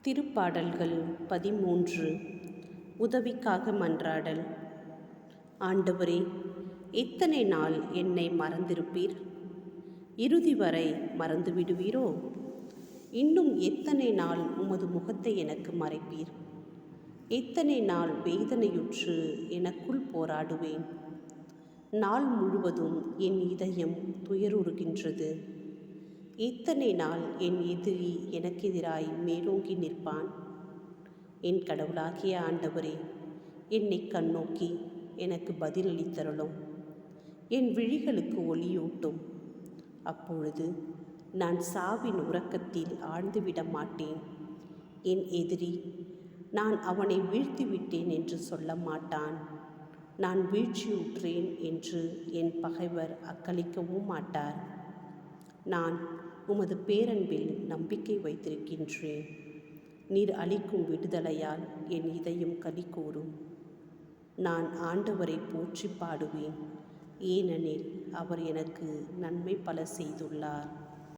திருப்பாடல்கள் 13. உதவிக்காக மன்றாடல். ஆண்டவரே, எத்தனை நாள் என்னை மறந்திருப்பீர்? இறுதி வரை மறந்துவிடுவீரோ? இன்னும் எத்தனை நாள் உமது முகத்தை எனக்கு மறைப்பீர்? எத்தனை நாள் வேதனையுற்று எனக்குள் போராடுவேன்? நாள் முழுவதும் என் இதயம் துயருறுகின்றது. எத்தனை நாள் என் எதிரி எனக்கெதிராய் மேலோங்கி நிற்பான்? என் கடவுளாகிய ஆண்டவரே, என்னை கண்ணோக்கி எனக்கு பதிலளித்தருளும். என் விழிகளுக்கு ஒளியூட்டும். அப்பொழுது நான் சாவின் உறக்கத்தில் ஆழ்ந்துவிட மாட்டேன். என் எதிரி, நான் அவனை வீழ்த்திவிட்டேன் என்று சொல்ல மாட்டான். நான் வீழ்ச்சியுற்றேன் என்று என் பகைவர் அக்களிக்கவும் மாட்டார். நான் உமது பேரன்பில் நம்பிக்கை வைத்திருக்கின்றேன். நீர் அளிக்கும் விடுதலையால் என் இதயம் களி கூரும். நான் ஆண்டவரை போற்றி பாடுவேன், ஏனெனில் அவர் எனக்கு நன்மை பல செய்துள்ளார்.